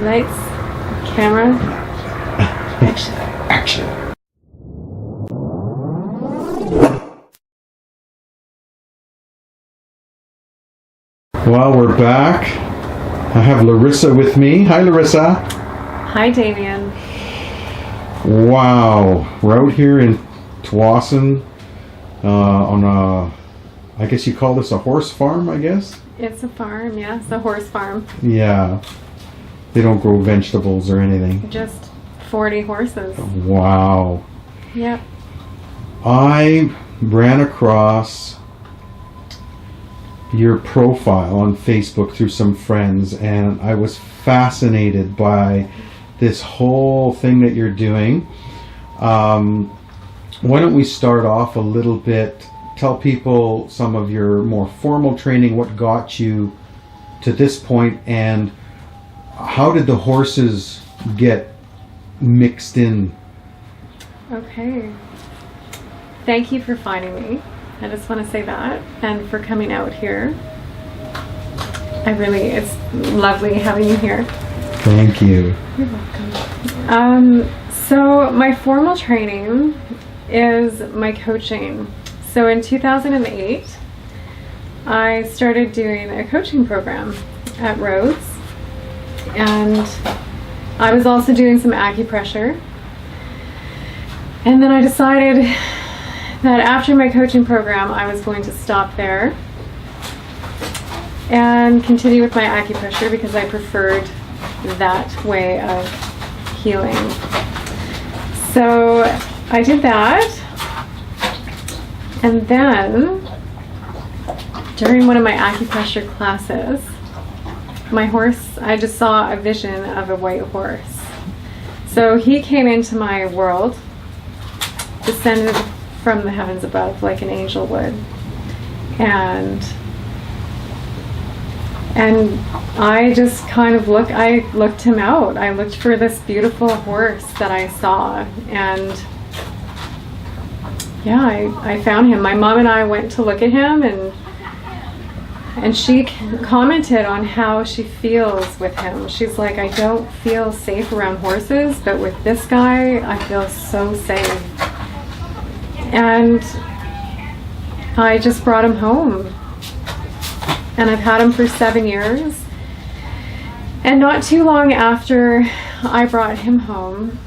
Lights, camera, action. Action. Well, we're back. I have Larissa with me. Hi, Larissa. Hi, Damien. Wow. We're out here in Tsawwassen on a, I guess you call this a horse farm, I guess? It's a farm, yeah. It's a horse farm. Yeah. They don't grow vegetables or anything. Just 40 horses. Wow. Yep. I ran across your profile on Facebook through some friends, and I was fascinated by this whole thing that you're doing. Why don't we start off a little bit, tell people some of your more formal training, what got you to this point, and how did the horses get mixed in? Okay. Thank you for finding me. I just want to say that, and for coming out here. It's lovely having you here. Thank you. You're welcome. So my formal training is my coaching. So in 2008, I started doing a coaching program at Rhodes, and I was also doing some acupressure. And then I decided that after my coaching program, I was going to stop there and continue with my acupressure because I preferred that way of healing. So I did that, and then during one of my acupressure classes, my horse, I just saw a vision of a white horse. So he came into my world, descended from the heavens above like an angel would, and I just kind of looked him out. I looked for this beautiful horse that I saw, and yeah, I found him. My mom and I went to look at him, and she commented on how she feels with him. She's like, I don't feel safe around horses, but with this guy, I feel so safe. And I just brought him home. And I've had him for 7 years. And not too long after I brought him home,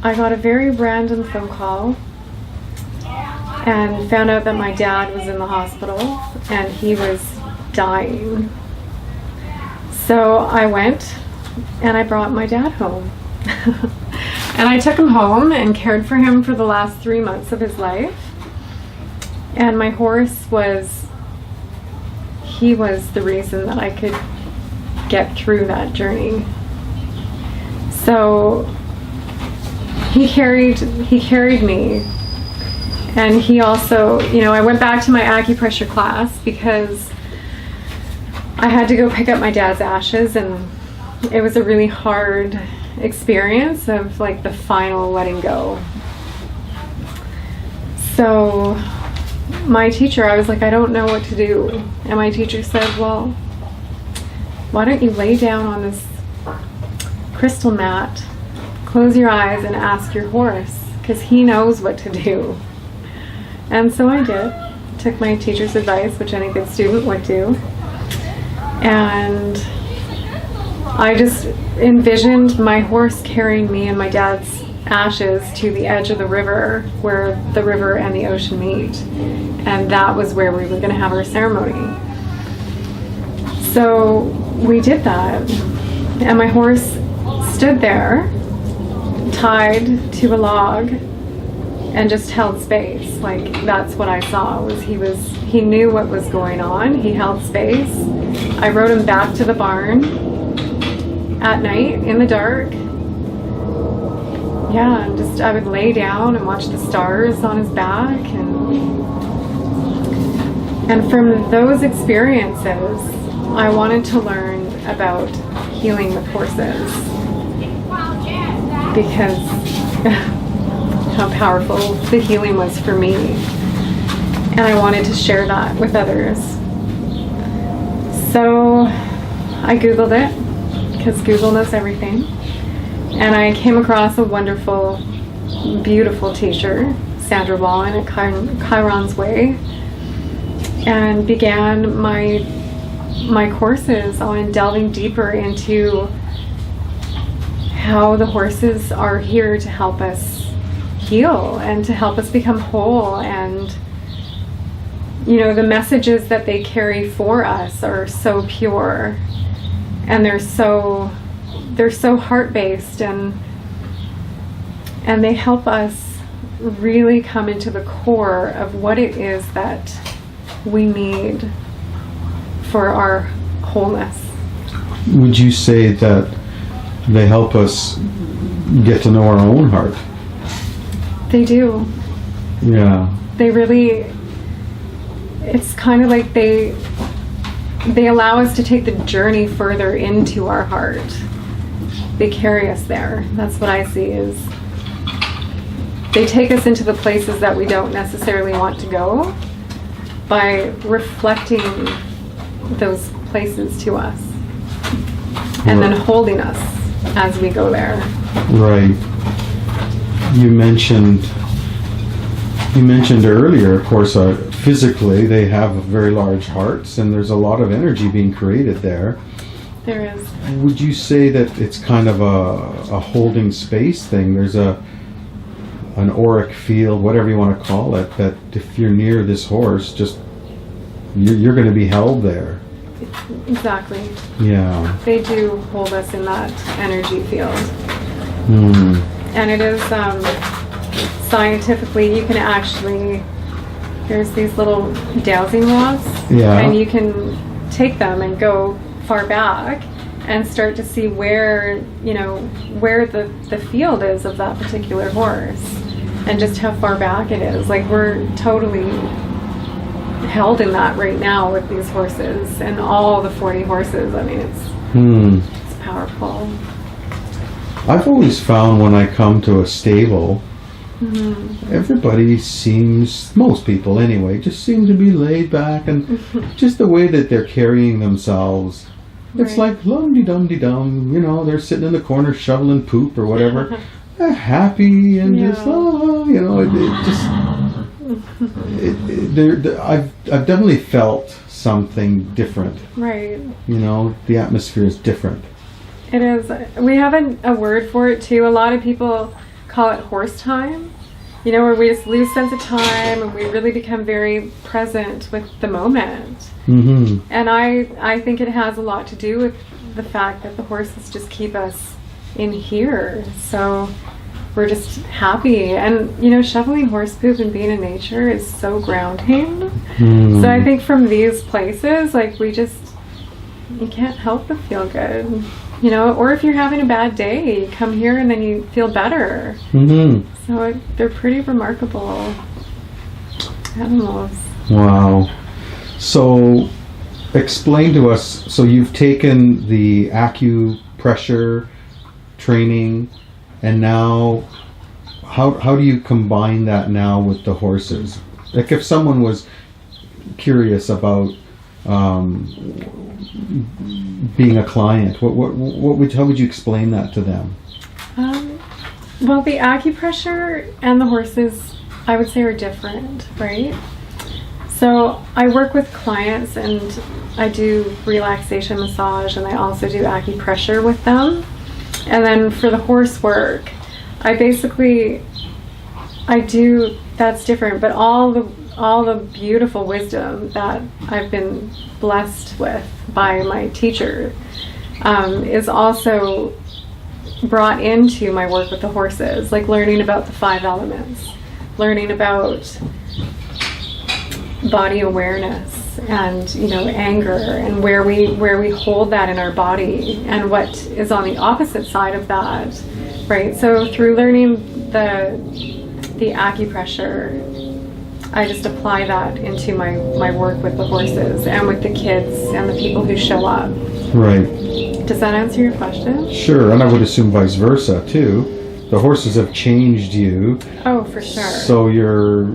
I got a very random phone call and found out that my dad was in the hospital and he was dying. So I went and I brought my dad home. And I took him home and cared for him for the last 3 months of his life. And my horse was the reason that I could get through that journey. So he carried me. And he also, I went back to my acupressure class because I had to go pick up my dad's ashes, and it was a really hard experience of like the final letting go. So my teacher, I was like, I don't know what to do. And my teacher said, well, why don't you lay down on this crystal mat, close your eyes, and ask your horse, because he knows what to do. And so I did. Took my teacher's advice, which any good student would do. And I just envisioned my horse carrying me and my dad's ashes to the edge of the river where the river and the ocean meet. And that was where we were going to have our ceremony. So we did that. And my horse stood there, tied to a log, and just held space. Like, that's what I saw, he knew what was going on. He held space. I rode him back to the barn at night in the dark. Yeah, and I would lay down and watch the stars on his back, and from those experiences, I wanted to learn about healing with horses, because how powerful the healing was for me, and I wanted to share that with others. So I Googled it, because Google knows everything. And I came across a wonderful, beautiful teacher, Sandra Wallen at Chiron's Way, and began my courses on delving deeper into how the horses are here to help us heal and to help us become whole. And you know, the messages that they carry for us are so pure, and they're so heart-based, and they help us really come into the core of what it is that we need for our wholeness. Would you say that they help us get to know our own heart? They do. Yeah. They really, it's kind of like they allow us to take the journey further into our heart. They carry us there. That's what I see, is they take us into the places that we don't necessarily want to go by reflecting those places to us and then holding us as we go there. Right. You mentioned earlier, of course, physically they have very large hearts, and there's a lot of energy being created there. There is. Would you say that it's kind of a holding space thing? There's an auric field, whatever you want to call it, that if you're near this horse, just you're going to be held there. Exactly. Yeah. They do hold us in that energy field. And it is scientifically, you can actually, there's these little dowsing rods, and you can take them and go far back and start to see where, you know, where the field is of that particular horse, and just how far back it is. Like, we're totally held in that right now with these horses and all the 40 horses. I mean, it's powerful. I've always found when I come to a stable, everybody seems, most people anyway, just seem to be laid back, and just the way that they're carrying themselves, it's like lum-de-dum-de-dum, you know, they're sitting in the corner shoveling poop or whatever. They're happy and just, you know, I've definitely felt something different. Right. You know, the atmosphere is different. It is. We have a word for it too. A lot of people call it horse time. You know, where we just lose sense of time and we really become very present with the moment. And I think it has a lot to do with the fact that the horses just keep us in here. So we're just happy. And, you know, shoveling horse poop and being in nature is so grounding. So I think from these places, like, you can't help but feel good. You know, or if you're having a bad day, you come here and then you feel better. So they're pretty remarkable animals. Wow. So explain to us, so you've taken the acupressure training, and now how do you combine that now with the horses? Like, if someone was curious about being a client, how would you explain that to them? Well, the acupressure and the horses, I would say, are different, right? So I work with clients and I do relaxation massage, and I also do acupressure with them. And then for the horse work, that's different, but all the beautiful wisdom that I've been blessed with by my teacher is also brought into my work with the horses, like learning about the 5 elements, learning about body awareness, and, you know, anger, and where we hold that in our body, and what is on the opposite side of that, right? So through learning the acupressure, I just apply that into my work with the horses and with the kids and the people who show up. Right. Does that answer your question? Sure, and I would assume vice versa too. The horses have changed you. Oh, for sure. So your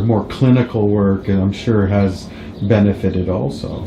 more clinical work, and I'm sure, has benefited also.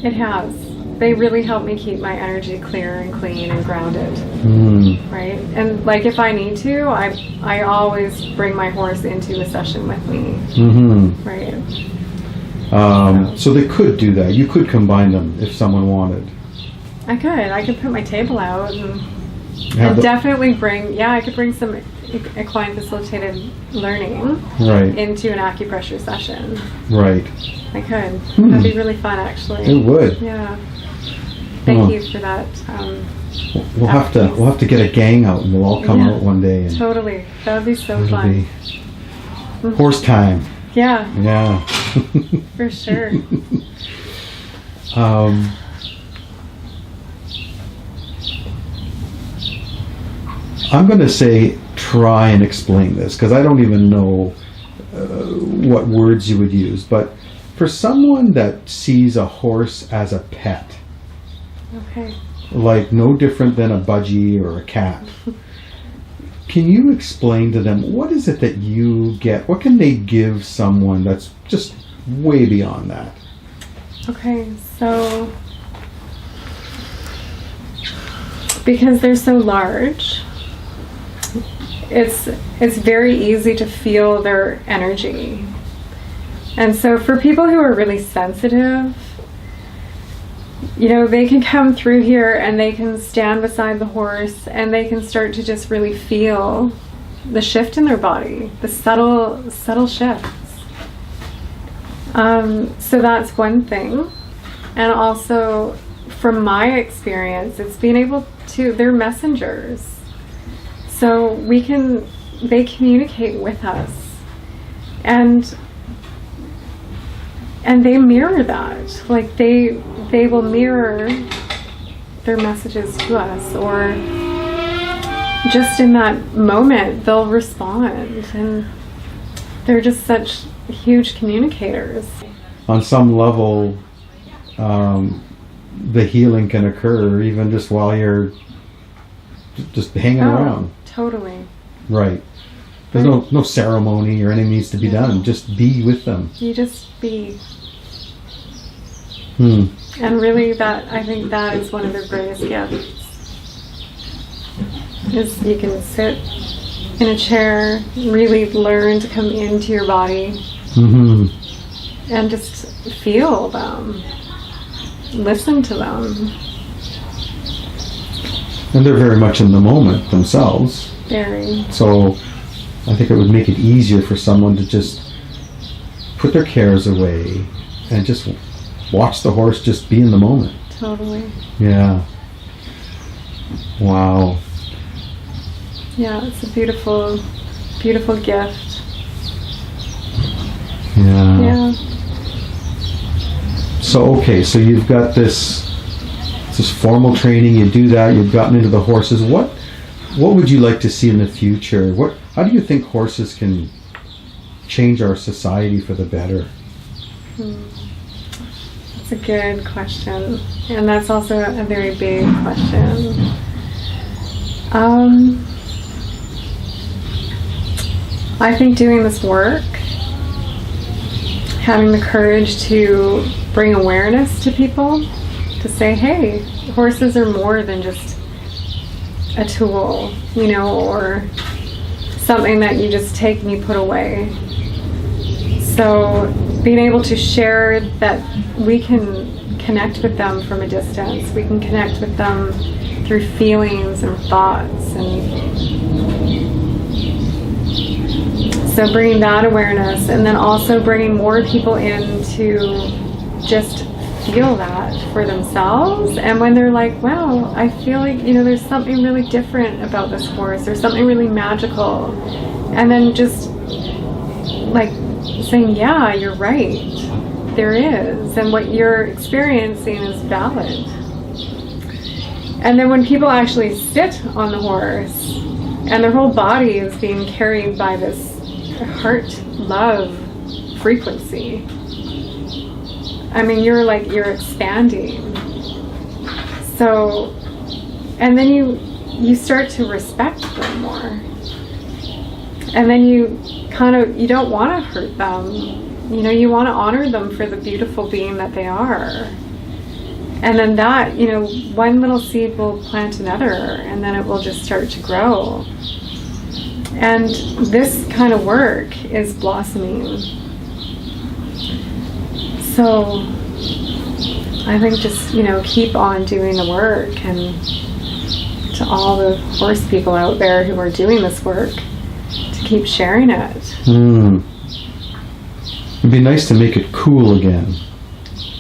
It has. they really help me keep my energy clear and clean and grounded. Right? And like if I need to, I always bring my horse into a session with me. Right? So they could do that. You could combine them if someone wanted. I could put my table out and Have the- definitely I could bring some equine facilitated learning Right. into an acupressure session. Right. I could. That'd be really fun, actually. It would. Yeah. Thank Oh. you for that. We'll have to get a gang out and we'll all come out one day. And Totally. That would be so it'll fun. be horse time. Yeah, Yeah. for sure. I'm going to say try and explain this because I don't even know what words you would use. But for someone that sees a horse as a pet, Okay. like no different than a budgie or a cat, can you explain to them what is it that you get? What can they give someone that's just way beyond that? Okay, so because they're so large, it's very easy to feel their energy. And so for people who are really sensitive, you know, they can come through here and they can stand beside the horse and they can start to just really feel the shift in their body, the subtle shifts. So that's one thing. And also, from my experience, it's being able to, they're messengers. So they communicate with us. And they mirror that. Like they will mirror their messages to us, or just in that moment they'll respond, and they're just such huge communicators. On some level, the healing can occur even just while you're just hanging around. Totally. Right. There's no ceremony or anything needs to be done. Just be with them. You just be. And really, I think that is one of their greatest gifts. Is you can sit in a chair, really learn to come into your body, and just feel them, listen to them. And they're very much in the moment themselves. Very. So I think it would make it easier for someone to just put their cares away and just watch the horse just be in the moment. Totally. Yeah. Wow. Yeah, it's a beautiful, beautiful gift. Yeah. So so you've got this formal training. You do that. You've gotten into the horses. What would you like to see in the future? How do you think horses can change our society for the better? That's a good question, and that's also a very big question. I think doing this work, having the courage to bring awareness to people, to say, hey, horses are more than just a tool, or something that you just take and you put away. So being able to share that we can connect with them from a distance, we can connect with them through feelings and thoughts, and so bringing that awareness, and then also bringing more people in to just feel that for themselves. And when they're like, wow, I feel like, there's something really different about this horse, there's something really magical, and then just like saying, yeah, you're right, there is, and what you're experiencing is valid. And then when people actually sit on the horse and their whole body is being carried by this heart love frequency, I mean, you're expanding. So, and then you start to respect them more. And then you don't want to hurt them. You want to honor them for the beautiful being that they are. And then that, you know, one little seed will plant another, and then it will just start to grow. And this kind of work is blossoming. So I think just, you know, keep on doing the work, and to all the horse people out there who are doing this work, to keep sharing it. It'd be nice to make it cool again.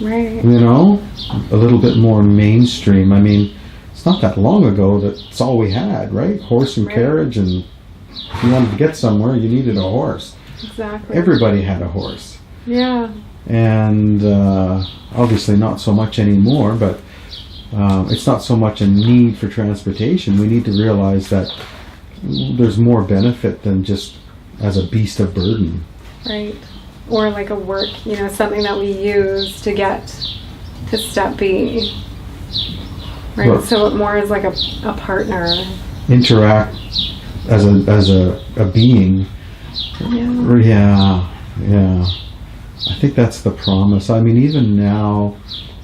Right. You know? A little bit more mainstream. I mean, it's not that long ago that's all we had, right? Horse and Right. carriage, and if you wanted to get somewhere, you needed a horse. Exactly. Everybody had a horse. Yeah. And obviously not so much anymore, but it's not so much a need for transportation. We need to realize that there's more benefit than just as a beast of burden. Right. Or like a work, you know, something that we use to get to step B. Right. Right. So it more is like a partner. Interact as a being. Yeah. Yeah. I think that's the promise. I mean, even now,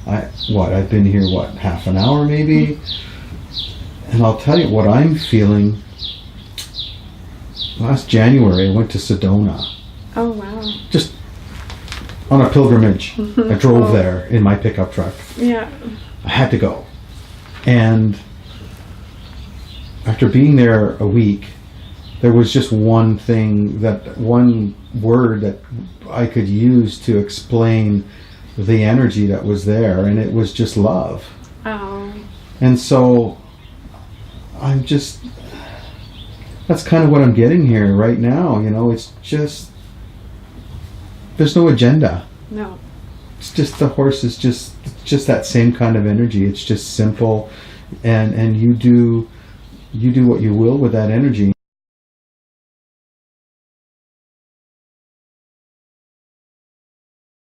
I've been here, half an hour maybe? And I'll tell you what I'm feeling. Last January, I went to Sedona. Oh, wow. Just on a pilgrimage. I drove Oh. there in my pickup truck. Yeah. I had to go. And after being there a week, there was just one word that I could use to explain the energy that was there, and it was just love. Oh. And so that's kind of what I'm getting here right now, you know. It's just, there's no agenda. No. It's just the horse is just that same kind of energy. It's just simple, and you do what you will with that energy.